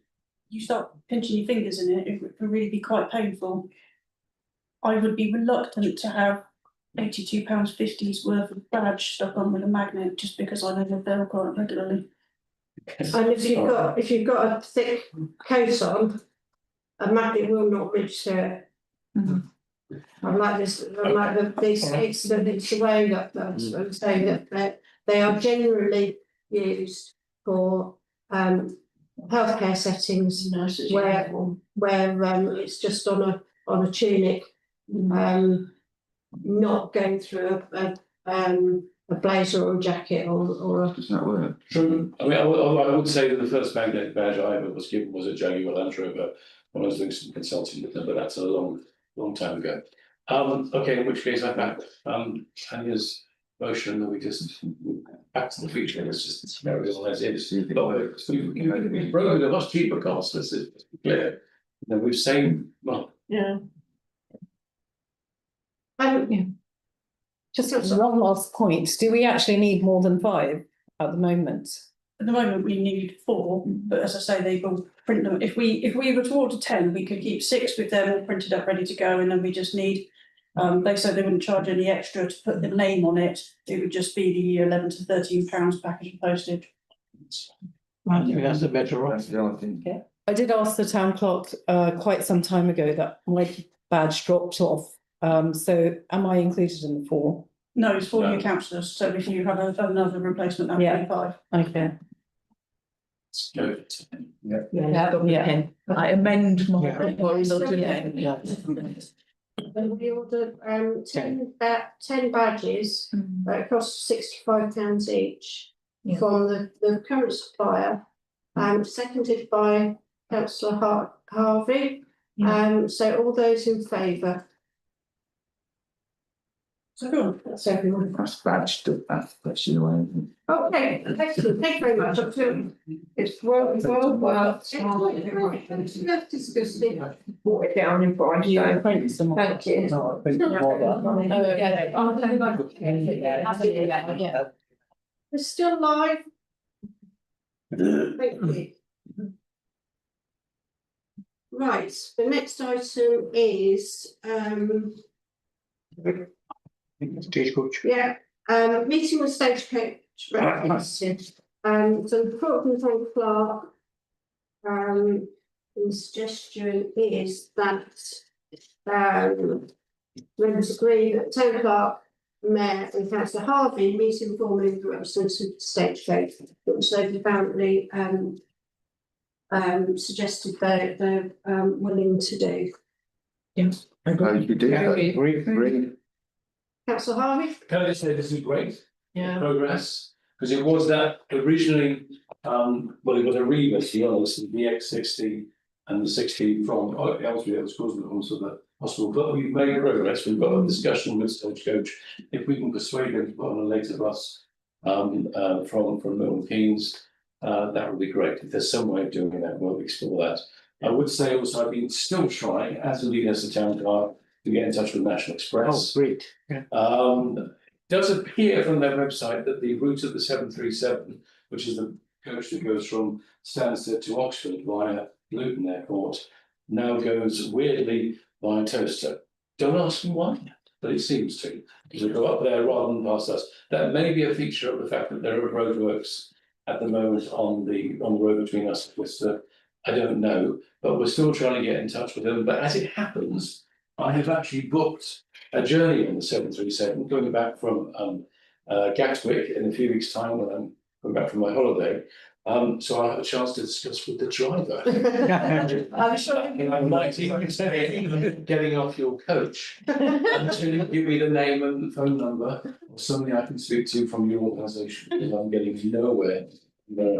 you start pinching your fingers in it, it can really be quite painful. I would be reluctant to have £82.50's worth of badge stuck on with a magnet just because I know they'll quite regularly. And if you've got a thick coat on, a magnet will not register it. I like this. I like it's the way that I'm saying that they are generally used for healthcare settings where it's just on a tunic, not going through a blazer or a jacket or a. Does that work? True. I mean, I would say that the first magnetic badge I ever was given was a Jaguar Land Rover when I was doing some consulting with them, but that's a long time ago. Okay, in which case I back Tanya's motion that we just back to the future. It's just very all as is. We've broken a much cheaper cost. This is clear. Then we've saved money. Just one last point, do we actually need more than 5 at the moment? At the moment, we need 4, but as I say, they will print them. If we were to order 10, we could keep 6 with them all printed up, ready to go, and then we just need. They said they wouldn't charge any extra to put the name on it. It would just be the £11 to £13 package and postage. I think that's a better option. I did ask the town clerk quite some time ago that my badge dropped off. So am I included in the 4? No, it's for new councillors. So if you have another replacement, that would be 5. Okay. I amend my proposal to we ordered 10 badges that cost £65 each from the current supplier, seconded by Councillor Harvey. So all those in favour? So that's everyone. That's badge to that question away. Okay, excellent. Thank you very much. It's well. Let's discuss it. Brought it down in price. Yeah, thank you so much. Thank you. No, We're still live. Thank you. Right, the next item is meeting with Stagecoach representatives. So the Port and Clark, the suggestion is that members agree that Town Clerk, Mayor and Councillor Harvey meet informally with the representatives of Stagecoach, which they've apparently suggested they're willing to do. Yes. Agree. Councillor Harvey? Can I just say this is great? Yeah. Progress, because it was that originally, it was a rebus, the X60 and the 60 from Ellsbury, it was causing problems with the hospital, but we've made progress. We've got a discussion with Stagecoach. If we can persuade them to put on a later bus from Milton Keynes, that would be great. If there's some way of doing that, we'll explore that. I would say also I've been still trying, as a leader as a town clerk, to get in touch with National Express. Oh, great. It does appear from their website that the route of the 737, which is the coach that goes from Stansted to Oxford via Luton Airport, now goes weirdly via Toaster. Don't ask me why, but it seems to. It'll go up there rather than past us. That may be a feature of the fact that there are roadworks at the moment on the road between us and Worcester. I don't know, but we're still trying to get in touch with them. But as it happens, I have actually booked a journey on the 737 going back from Gatwick in a few weeks' time when I'm coming back from my holiday. So I had a chance to discuss with the driver. I'm sure. And I might even say, getting off your coach, until you give me the name and phone number or somebody I can speak to from your organisation, because I'm getting nowhere.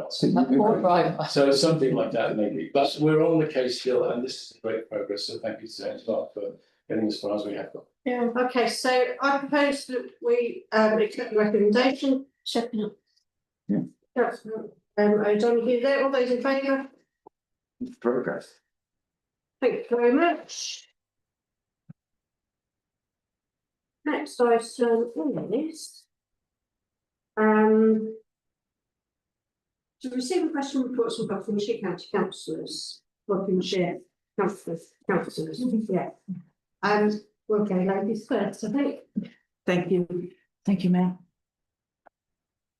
So something like that maybe, but we're on the case still, and this is great progress. So thank you to Angela for getting as far as we have got. Yeah, okay, so I propose that we accept the recommendation. Second. Yeah. Councillor O'Donoghue there, all those in favour? Progress. Thank you very much. Next item is to receive a question reports from Buckinghamshire County Councillors. Buckinghamshire Councillors, yeah. We'll go ladies first, I think. Thank you. Thank you, Mayor.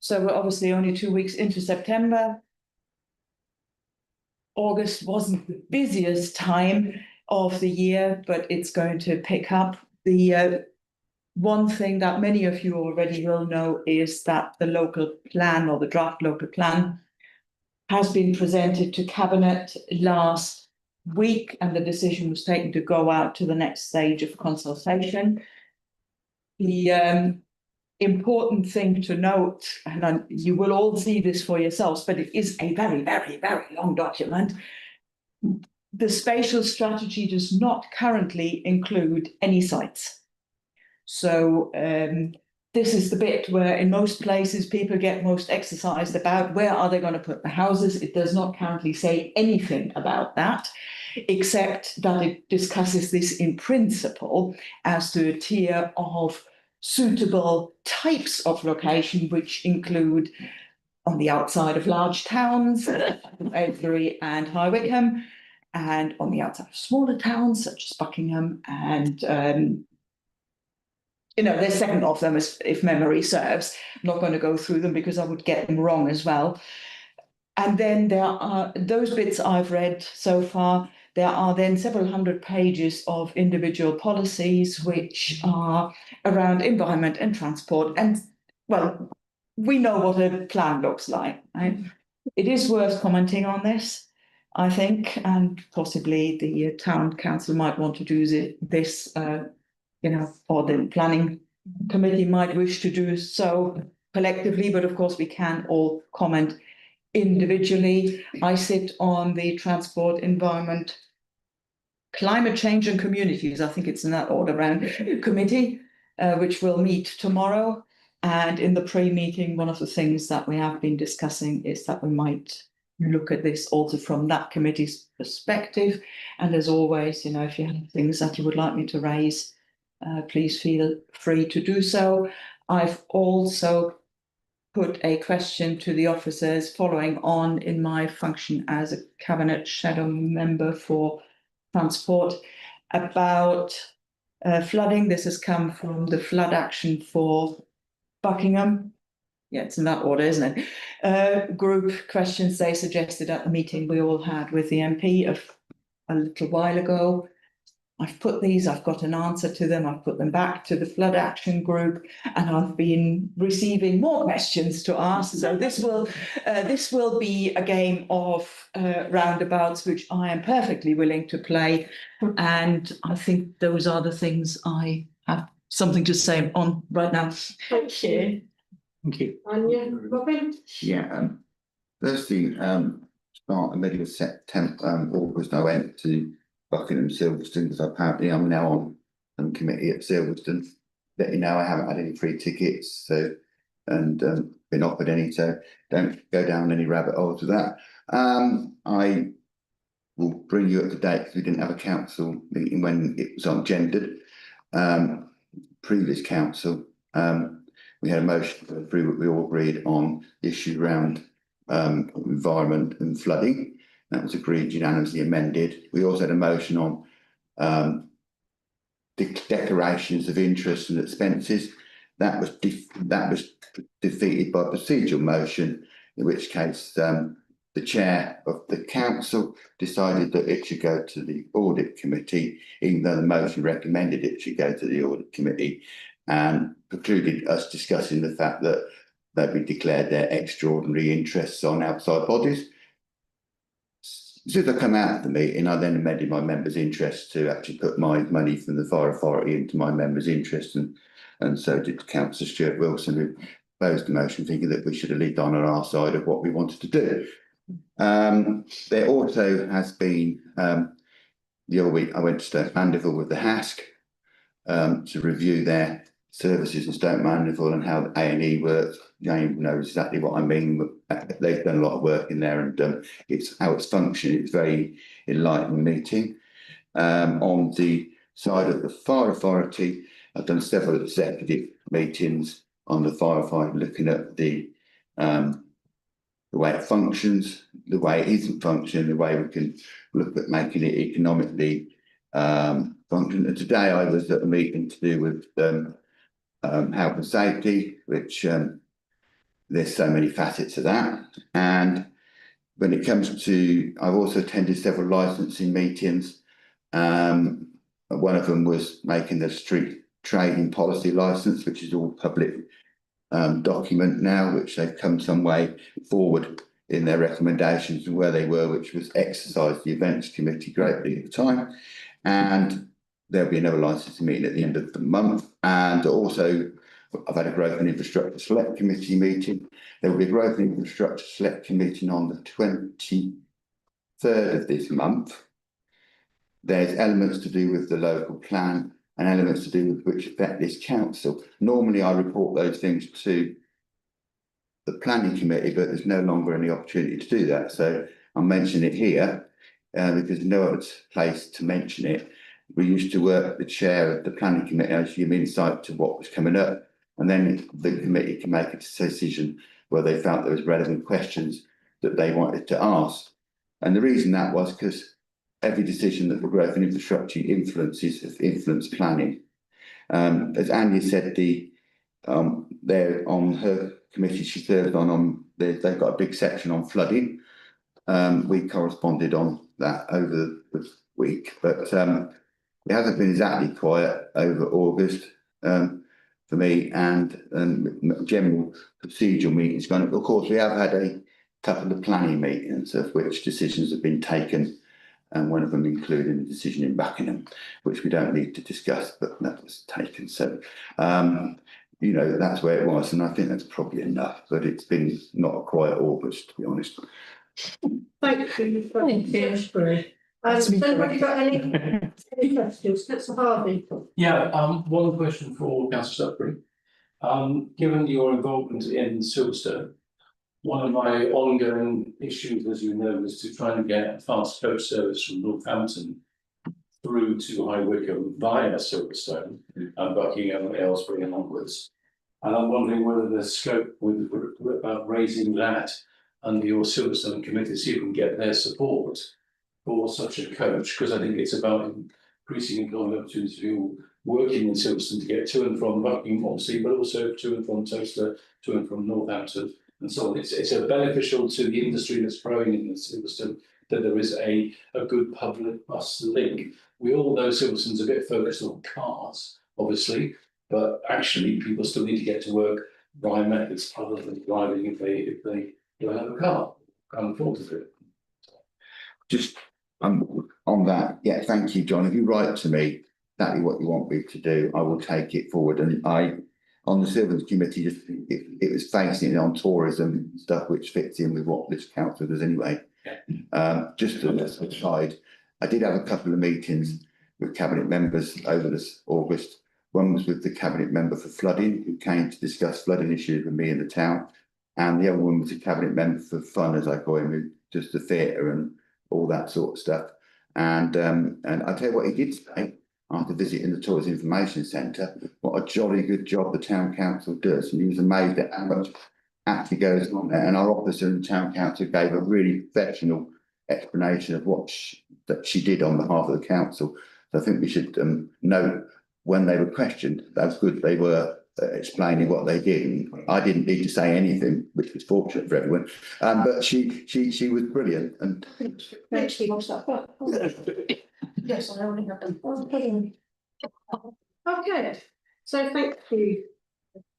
So we're obviously only 2 weeks into September. August wasn't the busiest time of the year, but it's going to pick up. The one thing that many of you already will know is that the local plan, or the draft local plan, has been presented to Cabinet last week, and the decision was taken to go out to the next stage of consultation. The important thing to note, and you will all see this for yourselves, but it is a very, very, very long document. The spatial strategy does not currently include any sites. So this is the bit where in most places people get most exercised about where are they going to put the houses. It does not currently say anything about that, except that it discusses this in principle as to a tier of suitable types of location, which include on the outside of large towns, Avebury and High Wycombe, and on the outside of smaller towns such as Buckingham and there's 7 of them, if memory serves. I'm not going to go through them because I would get them wrong as well. And then there are those bits I've read so far. There are then several hundred pages of individual policies which are around environment and transport. And, well, we know what a plan looks like, right? It is worth commenting on this, I think, and possibly the town council might want to do this, or the planning committee might wish to do so collectively, but of course we can all comment individually. I sit on the Transport, Environment, Climate Change and Communities, I think it's in that order round, committee, which will meet tomorrow. And in the pre-meeting, one of the things that we have been discussing is that we might look at this also from that committee's perspective. And as always, if you have things that you would like me to raise, please feel free to do so. I've also put a question to the officers following on in my function as a Cabinet Shadow Member for Transport about flooding. This has come from the Flood Action for Buckingham. Yeah, it's in that order, isn't it? Group questions they suggested at the meeting we all had with the MP a little while ago. I've put these, I've got an answer to them, I've put them back to the Flood Action Group, and I've been receiving more questions to ask. So this will be a game of roundabouts, which I am perfectly willing to play. And I think those are the things I have something to say on right now. Thank you. Thank you. Anya, Robin? Yeah, firstly, start the middle of September, August, I went to Buckingham Silverstone because apparently I'm now on committee at Silverstone. Let you know I haven't had any free tickets, so and been offered any, so don't go down any rabbit holes with that. I will bring you up to date because we didn't have a council meeting when it was on gendered. Previous council, we had a motion to go through what we all agreed on the issue around environment and flooding. That was agreed, unanimously amended. We also had a motion on declarations of interest and expenses. That was defeated by procedural motion, in which case the chair of the council decided that it should go to the audit committee, even though the motion recommended it should go to the audit committee, and precluded us discussing the fact that they've declared their extraordinary interests on outside bodies. As soon as I come out of the meeting, I then amended my members' interest to actually put my money from the fire authority into my members' interest, and so did Councillor Stuart Wilson, who opposed the motion, thinking that we should have lived on our side of what we wanted to do. There also has been, the other week I went to Stoke Mandeville with the HASC to review their services in Stoke Mandeville and how the A&E works. Jane knows exactly what I mean. They've done a lot of work in there, and it's how it's functioning. It's very enlightening meeting. On the side of the fire authority, I've done several executive meetings on the firefighter, looking at the way it functions, the way it isn't functioning, the way we can look at making it economically function. And today I was at a meeting to do with health and safety, which there's so many facets of that. And when it comes to, I've also attended several licensing meetings. One of them was making the street trading policy license, which is all public document now, which they've come some way forward in their recommendations and where they were, which was exercise the events committee greatly at the time. And there'll be another licensing meeting at the end of the month. And also, I've had a growth and infrastructure select committee meeting. There will be a growth and infrastructure select committee on the 23rd of this month. There's elements to do with the local plan and elements to do with which affect this council. Normally I report those things to the planning committee, but there's no longer any opportunity to do that. So I'm mentioning it here because there's no other place to mention it. We used to work the chair of the planning committee as you give insight to what was coming up, and then the committee can make a decision where they felt there was relevant questions that they wanted to ask. And the reason that was because every decision that the growth and infrastructure influence planning. As Anya said, they're on her committee she serves on they've got a big section on flooding. We corresponded on that over the week, but it hasn't been exactly quiet over August for me, and general procedural meetings going. Of course, we have had a couple of planning meetings of which decisions have been taken, and one of them including a decision in Buckingham, which we don't need to discuss, but that was taken. So, you know, that's where it was, and I think that's probably enough, but it's been not a quiet August, to be honest. Thank you. Has anybody got any questions? Councillor Harvey. Yeah, one question for Councillor Sudbury. Given your involvement in Silverstone, one of my ongoing issues, as you know, is to try and get a fast coach service from Northampton through to High Wycombe via Silverstone and Buckingham and Aylesbury and onwards. And I'm wondering whether there's scope with raising that under your Silverstone committee, so you can get their support for such a coach, because I think it's about increasing employment opportunities for people working in Silverstone to get to and from Buckingham, obviously, but also to and from Toaster, to and from Northampton, and so on. It's a beneficial to the industry that's growing in Silverstone that there is a good public bus link. We all know Silverstone's a bit focused on cars, obviously, but actually people still need to get to work by methods other than driving if they don't have a car, can't afford to do it. Just on that, yeah, thank you, John. If you write to me exactly what you want me to do, I will take it forward. And on the Silverstone committee, just it was facing on tourism stuff, which fits in with what this council does anyway. Just as an aside, I did have a couple of meetings with cabinet members over this August. One was with the cabinet member for flooding, who came to discuss flooding issues with me in the town, and the other one was a cabinet member for fun, as I call him, who does the theatre and all that sort of stuff. And I tell you what he did say after visiting the Tourist Information Centre, what a jolly good job the town council does, and he was amazed at how much actually goes on there. And our officer in the town council gave a really professional explanation of what that she did on behalf of the council. So I think we should note when they were questioned, that was good. They were explaining what they did. And I didn't need to say anything, which was fortunate for everyone. But she was brilliant. And Actually, what's that? Yes, I only have them. Okay, so thank you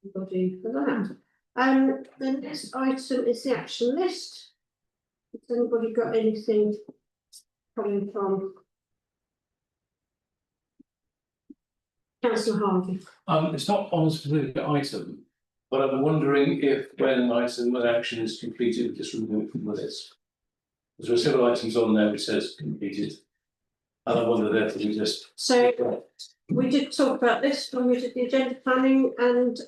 everybody for that. The next item is the action list. Has anybody got anything coming from Councillor Harvey? It's not on a specific item, but I'm wondering if when an item of action is completed, just remove it from the list. There are several items on there which says completed. And I wonder therefore we just. So we did talk about this when we did the agenda planning, and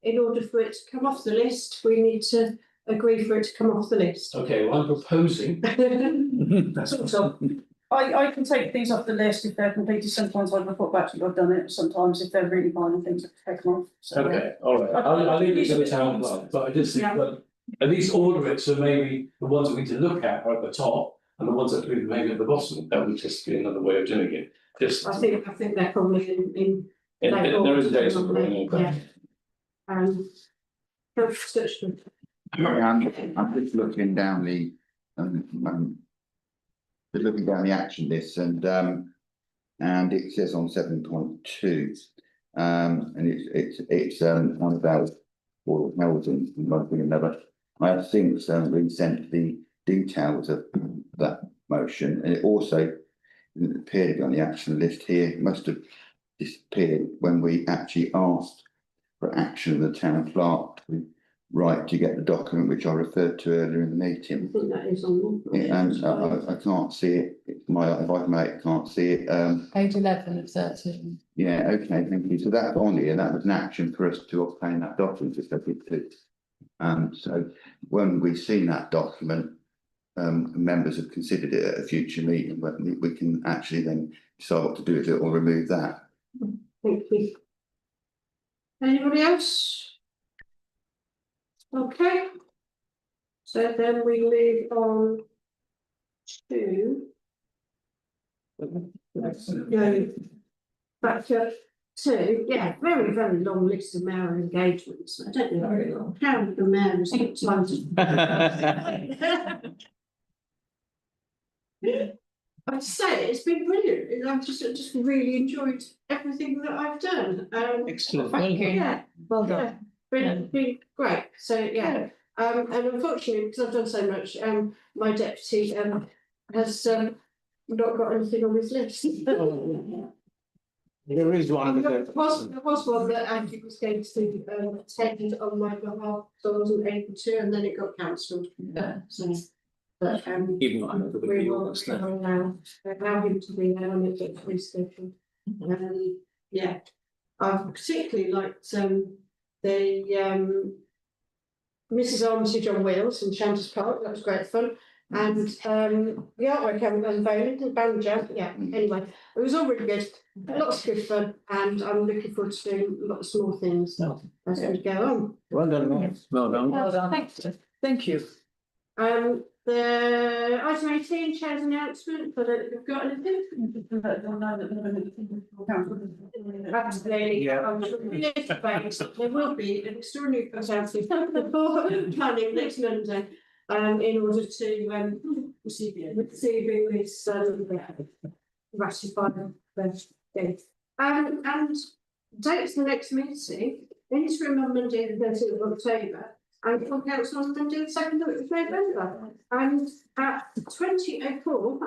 in order for it to come off the list, we need to agree for it to come off the list. Okay, well, I'm proposing. Sort of. I can take things off the list if they're completed. Sometimes I report back to you, I've done it. Sometimes if they're really minor things, I take them off. So, Okay, all right. I'll leave it to the town clerk, but I just think that at least order it so maybe the ones that we need to look at are at the top and the ones that we maybe at the bottom. That would just be another way of doing it. Just. I think they're probably in. There is data for it. Yeah. Discussion. I'm just looking down the, looking down the action list and it says on 7.2, and it's one about housing, another. I have since resent the details of that motion, and it also didn't appear to be on the action list here. It must have disappeared when we actually asked for action of the town clerk to right to get the document which I referred to earlier in the meeting. I think that is on there. And I can't see it. It's my advice, mate, can't see it. Page 11 of 13. Yeah, okay, thank you. So that's on here. That was an action for us to obtain that document, just like it did. So when we've seen that document, members have considered it at a future meeting, but we can actually then decide what to do with it or remove that. Thank you. Anybody else? Okay. So then we move on to. No, back to two, yeah, very, very long list of mayor engagements. I don't know how the mayor has got time to. I have to say, it's been brilliant. I've just really enjoyed everything that I've done. Excellent. Thank you. Yeah, Well done. been great. So yeah, and unfortunately, because I've done so much, my deputy has not got anything on his list. There is one. There was one that Andy was going to attend on my behalf, so I wasn't able to, and then it got cancelled. So, but Even though I know the we will August now. allow him to be there when it gets rescheduled. Yeah, I've particularly liked the Mrs. Armitage on Wheels in Chanters Park. That was great fun. And the artwork unveiling, the banjo, yeah, anyway, it was all really good, lots of good fun, and I'm looking forward to doing lots more things as we go on. Well done, well done. Well done. Thank you. The item 18, chair's announcement, but we've got anything? Absolutely. Yeah. There will be an extraordinary consultancy for planning next Monday. In order to receiving this ratified date. And dates the next meeting, interim on Monday the 13th of October, and full council on Monday the 2nd of November. And at 20:04,